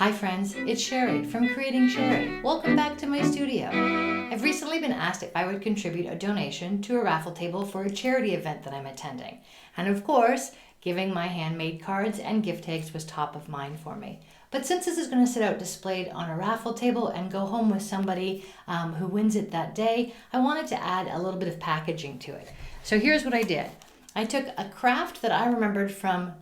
Hi friends, it's Sherry from Creating Sherry. Welcome back to my studio. I've recently been asked if I would contribute a donation to a raffle table for a charity event that I'm attending. And of course, giving my handmade cards and gift tags was top of mind for me. But since this is going to sit out displayed on a raffle table and go home with somebody who wins it that day, I wanted to add a little bit of packaging to it. So here's what I did. I took a craft that I remembered from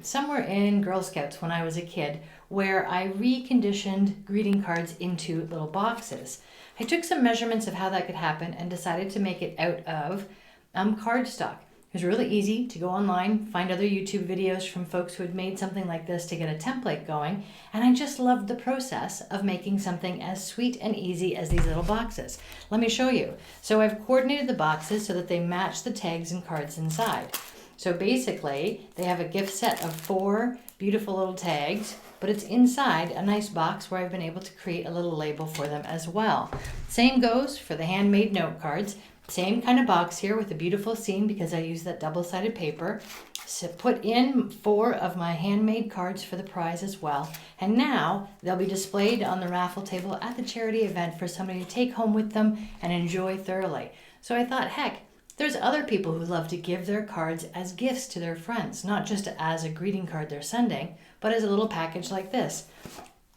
somewhere in Girl Scouts when I was a kid, where I reconditioned greeting cards into little boxes. I took some measurements of how that could happen and decided to make it out of cardstock. It was really easy to go online, find other YouTube videos from folks who had made something like this to get a template going, and I just loved the process of making something as sweet and easy as these little boxes. Let me show you. So I've coordinated the boxes so that they match the tags and cards inside. So basically, they have a gift set of 4 beautiful little tags, but it's inside a nice box where I've been able to create a little label for them as well. Same goes for the handmade note cards. Same kind of box here with a beautiful scene because I use that double-sided paper. So put in 4 of my handmade cards for the prize as well. And now they'll be displayed on the raffle table at the charity event for somebody to take home with them and enjoy thoroughly. So I thought, heck, there's other people who love to give their cards as gifts to their friends, not just as a greeting card they're sending, but as a little package like this.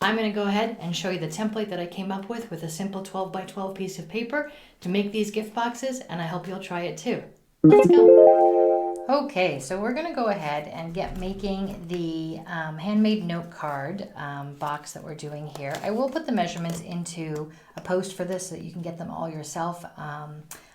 I'm going to go ahead and show you the template that I came up with a simple 12 by 12 piece of paper to make these gift boxes, and I hope you'll try it too. Let's go. Okay, so we're going to go ahead and get making the handmade note card box that we're doing here. I will put the measurements into a post for this so that you can get them all yourself.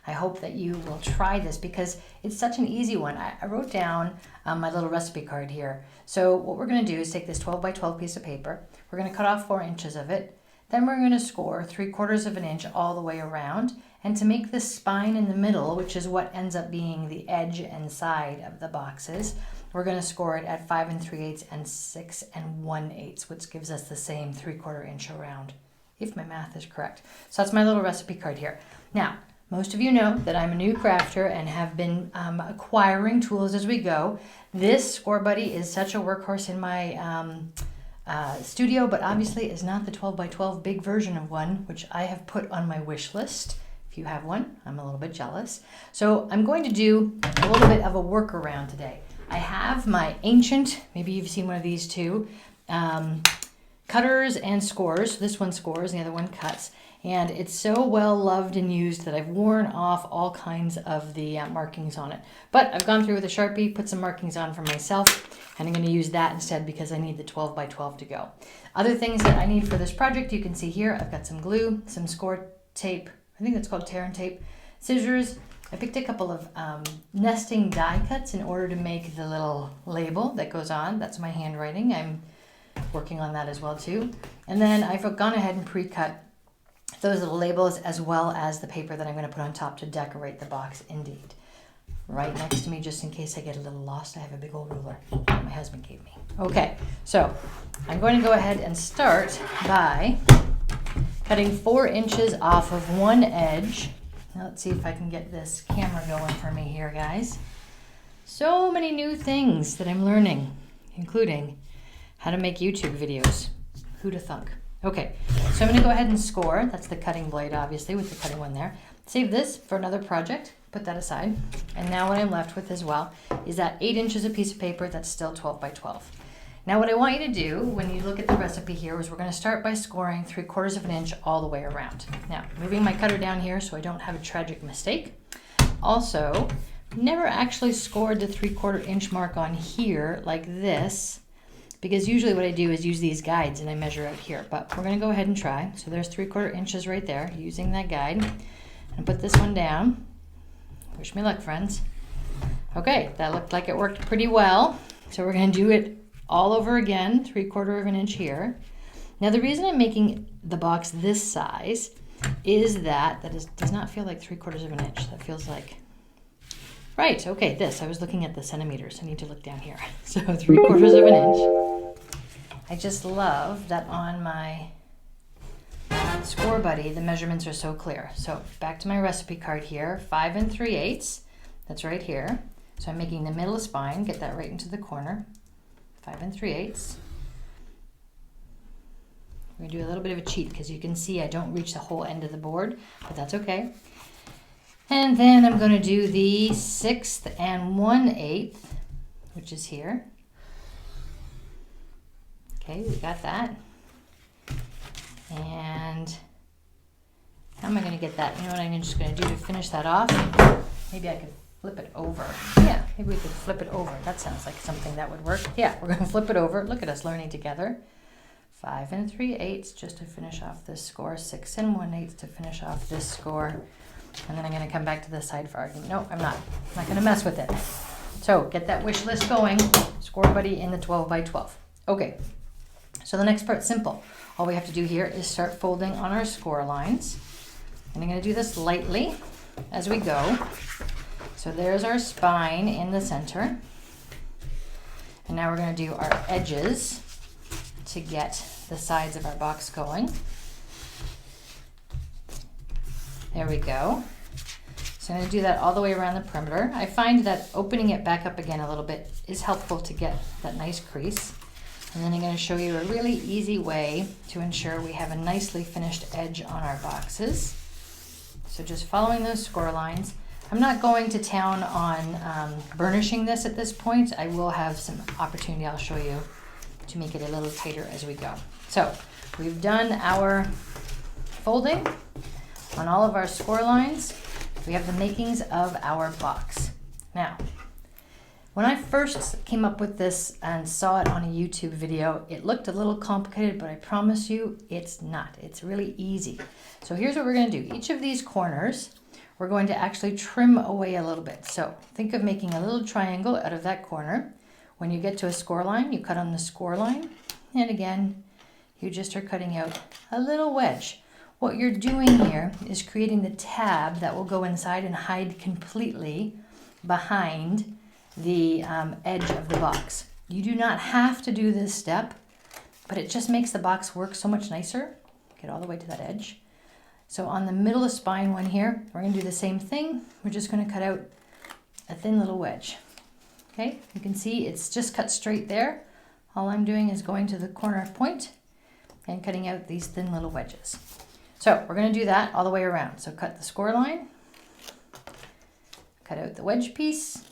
I hope that you will try this because it's such an easy one. I wrote down my little recipe card here. So what we're going to do is take this 12 by 12 piece of paper. We're going to cut off 4 inches of it. Then we're going to score 3/4 of an inch all the way around. And to make this spine in the middle, which is what ends up being the edge and side of the boxes, we're going to score it at 5 3/8 and 6 1/8, which gives us the same 3/4 inch around, if my math is correct. So that's my little recipe card here. Now, most of you know that I'm a new crafter and have been acquiring tools as we go. This Score Buddy is such a workhorse in my studio, but obviously is not the 12 by 12 big version of one, which I have put on my wish list. If you have one, I'm a little bit jealous. So I'm going to do a little bit of a workaround today. I have my ancient, maybe you've seen one of these too, cutters and scores. This one scores, the other one cuts. And it's so well loved and used that I've worn off all kinds of the markings on it. But I've gone through with a Sharpie, put some markings on for myself, and I'm going to use that instead because I need the 12 by 12 to go. Other things that I need for this project, you can see here, I've got some glue, some score tape, I think it's called tear and tape, scissors. I picked a couple of nesting die cuts in order to make the little label that goes on. That's my handwriting. I'm working on that as well too. And then I've gone ahead and pre-cut those little labels as well as the paper that I'm going to put on top to decorate the box indeed. Right next to me, just in case I get a little lost, I have a big old ruler that my husband gave me. Okay, so I'm going to go ahead and start by cutting 4 inches off of one edge. Now let's see if I can get this camera going for me here, guys. So many new things that I'm learning, including how to make YouTube videos. Who'da thunk? Okay, so I'm going to go ahead and score. That's the cutting blade, obviously, with the cutting one there. Save this for another project. Put that aside. And now what I'm left with as well is that 8 inches of piece of paper that's still 12 by 12. Now what I want you to do when you look at the recipe here is we're going to start by scoring 3/4 of an inch all the way around. Now, moving my cutter down here so I don't have a tragic mistake. Also, never actually scored the 3/4 inch mark on here like this, because usually what I do is use these guides and I measure out here, but we're going to go ahead and try. So there's 3/4 inches right there using that guide. And put this one down. Wish me luck, friends. Okay, that looked like it worked pretty well. So we're going to do it all over again, 3/4 of an inch here. Now the reason I'm making the box this size is that does not feel like 3/4 of an inch. That feels like, right, okay, this. I was looking at the centimeters. I need to look down here. So 3/4 of an inch. I just love that on my Score Buddy, the measurements are so clear. So back to my recipe card here, 5 3/8. That's right here. So I'm making the middle spine, get that right into the corner. 5 3/8. We're gonna do a little bit of a cheat because you can see I don't reach the whole end of the board, but that's okay. And then I'm gonna do the 1/6 and 1/8, which is here. Okay, we got that. And how am I gonna get that? You know what I'm just gonna do to finish that off? Maybe I could flip it over. Yeah, maybe we could flip it over. That sounds like something that would work. Yeah, we're gonna flip it over. Look at us learning together. 5 3/8 just to finish off this score. 6 1/8 to finish off this score. And then I'm gonna come back to this side for argument. No, I'm not. I'm not gonna mess with it. So get that wish list going. Score buddy in the 12 by 12. Okay, so the next part's simple. All we have to do here is start folding on our score lines. And I'm gonna do this lightly as we go. So there's our spine in the center. And now we're going to do our edges to get the sides of our box going. There we go. So I'm going to do that all the way around the perimeter. I find that opening it back up again a little bit is helpful to get that nice crease. And then I'm going to show you a really easy way to ensure we have a nicely finished edge on our boxes. So just following those score lines. I'm not going to town on burnishing this at this point. I will have some opportunity I'll show you to make it a little tighter as we go. So we've done our folding on all of our score lines. We have the makings of our box. Now, when I first came up with this and saw it on a YouTube video, it looked a little complicated, but I promise you it's not. It's really easy. So here's what we're going to do. Each of these corners, we're going to actually trim away a little bit. So think of making a little triangle out of that corner. When you get to a score line, you cut on the score line. And again, you just are cutting out a little wedge. What you're doing here is creating the tab that will go inside and hide completely behind the edge of the box. You do not have to do this step, but it just makes the box work so much nicer. Get all the way to that edge. So on the middle of spine one here, we're going to do the same thing. We're just going to cut out a thin little wedge. Okay, you can see it's just cut straight there. All I'm doing is going to the corner point and cutting out these thin little wedges. So we're going to do that all the way around. So cut the score line, cut out the wedge piece,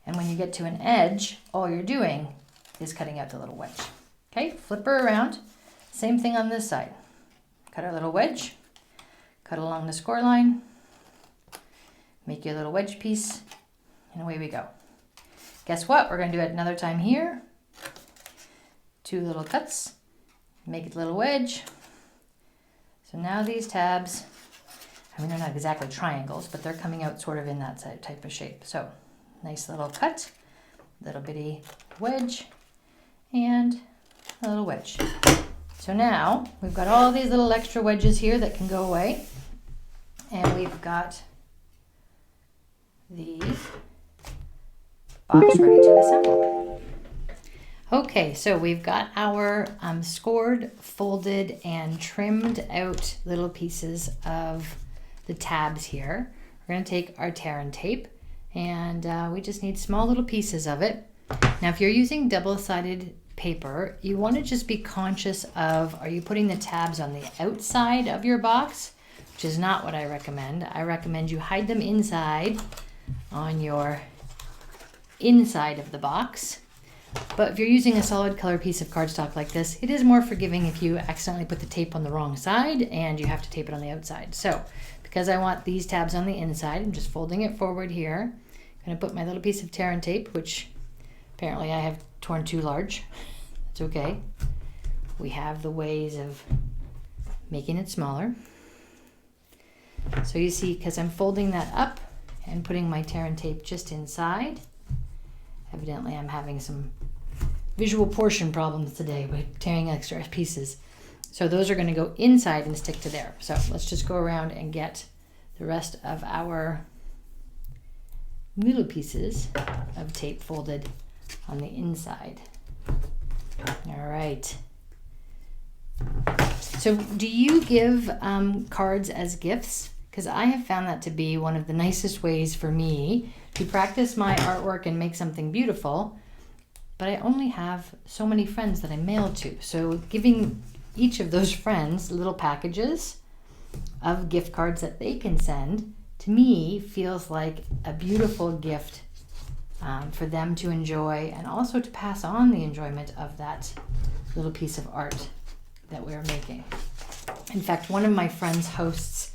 and when you get to an edge, all you're doing is cutting out the little wedge. Okay, flip her around. Same thing on this side. Cut our little wedge, cut along the score line, make your little wedge piece, and away we go. Guess what? We're going to do it another time here. 2 little cuts, make it a little wedge. So now these tabs, I mean, they're not exactly triangles, but they're coming out sort of in that type of shape. So nice little cut, little bitty wedge, and a little wedge. So now we've got all these little extra wedges here that can go away. And we've got the box ready to assemble. Okay, so we've got our scored, folded, and trimmed out little pieces of the tabs here. We're going to take our tear and tape, and we just need small little pieces of it. Now, if you're using double-sided paper, you want to just be conscious of, are you putting the tabs on the outside of your box, which is not what I recommend. I recommend you hide them inside on your inside of the box. But if you're using a solid color piece of cardstock like this, it is more forgiving if you accidentally put the tape on the wrong side and you have to tape it on the outside. So because I want these tabs on the inside, I'm just folding it forward here. I'm going to put my little piece of tear and tape, which apparently I have torn too large. It's okay. We have the ways of making it smaller. So you see, because I'm folding that up and putting my tear and tape just inside, evidently I'm having some visual portion problems today with tearing extra pieces. So those are going to go inside and stick to there. So let's just go around and get the rest of our little pieces of tape folded on the inside. All right. So do you give cards as gifts? Because I have found that to be one of the nicest ways for me to practice my artwork and make something beautiful. but I only have so many friends that I mail to. So giving each of those friends little packages of gift cards that they can send, to me, feels like a beautiful gift for them to enjoy, and also to pass on the enjoyment of that little piece of art that we're making. In fact, one of my friends hosts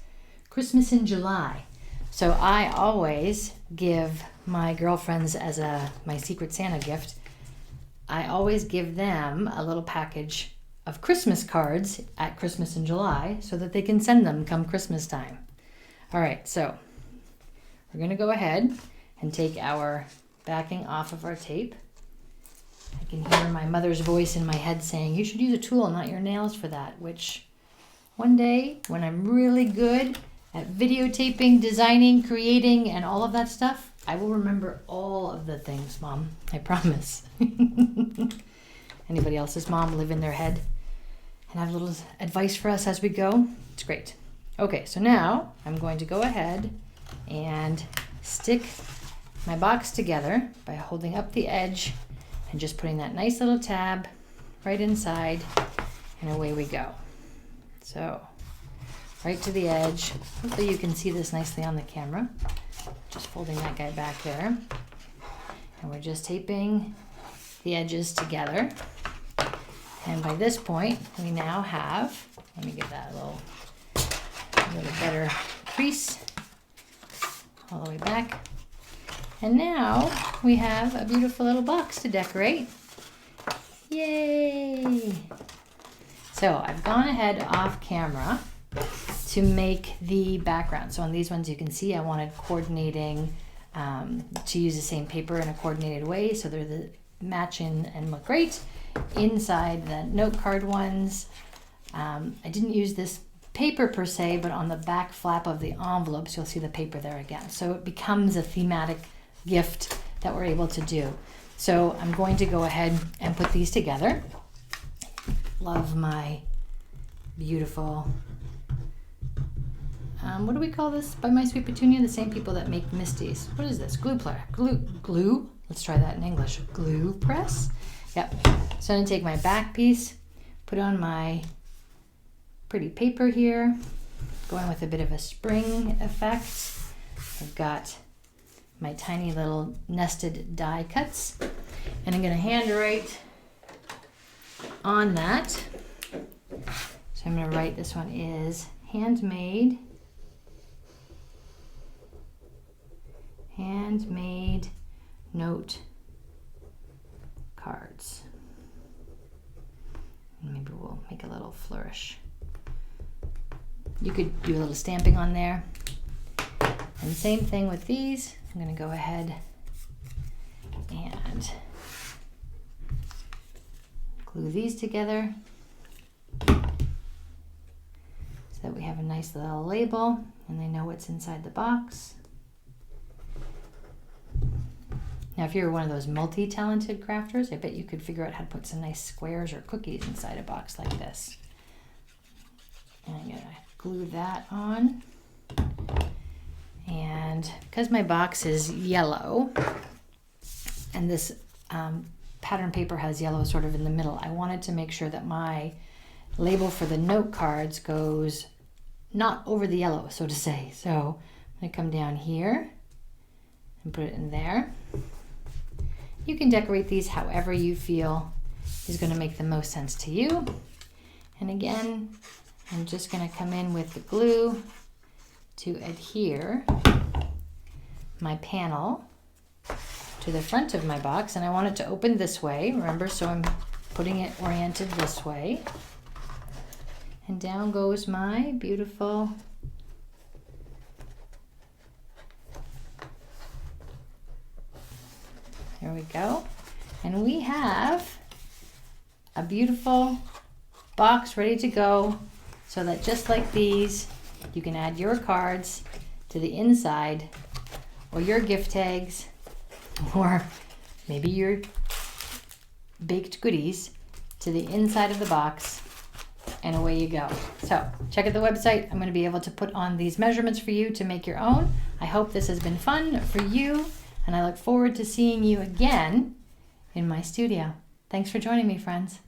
Christmas in July. So I always give my girlfriends as my Secret Santa gift, I always give them a little package of Christmas cards at Christmas in July so that they can send them come Christmas time. All right, so we're going to go ahead and take our backing off of our tape. I can hear my mother's voice in my head saying, you should use a tool, not your nails for that, which one day when I'm really good at videotaping, designing, creating, and all of that stuff, I will remember all of the things, Mom. I promise. Anybody else's mom live in their head and have a little advice for us as we go? It's great. Okay, so now I'm going to go ahead and stick my box together by holding up the edge and just putting that nice little tab right inside, and away we go. So right to the edge. Hopefully you can see this nicely on the camera. Just folding that guy back there. And we're just taping the edges together. And by this point, we now have, let me get that a little better crease all the way back. And now we have a beautiful little box to decorate. Yay! So I've gone ahead off camera to make the background. So on these ones you can see I wanted coordinating, to use the same paper in a coordinated way so they're the match and look great. Inside the note card ones, I didn't use this paper per se, but on the back flap of the envelopes you'll see the paper there again. So it becomes a thematic gift that we're able to do. So I'm going to go ahead and put these together. Love my beautiful, what do we call this by My Sweet Petunia? The same people that make Misties. What is this? Glue? Let's try that in English. Glue press? Yep. So I'm going to take my back piece, put on my pretty paper here, going with a bit of a spring effect. I've got my tiny little nested die cuts, and I'm going to hand write on that. So I'm going to write, this one is handmade note cards. And maybe we'll make a little flourish. You could do a little stamping on there. And same thing with these. I'm going to go ahead and glue these together so that we have a nice little label and they know what's inside the box. Now, if you're one of those multi-talented crafters, I bet you could figure out how to put some nice squares or cookies inside a box like this. And I'm going to glue that on. And because my box is yellow, and this pattern paper has yellow sort of in the middle, I wanted to make sure that my label for the note cards goes not over the yellow, so to say. So I'm going to come down here and put it in there. You can decorate these however you feel is going to make the most sense to you. And again, I'm just going to come in with the glue to adhere my panel to the front of my box, and I want it to open this way, remember, so I'm putting it oriented this way. And down goes my beautiful there we go. And we have a beautiful box ready to go, so that just like these, you can add your cards to the inside, or your gift tags, or maybe your baked goodies to the inside of the box, and away you go. So check out the website. I'm going to be able to put on these measurements for you to make your own. I hope this has been fun for you, and I look forward to seeing you again in my studio. Thanks for joining me, friends.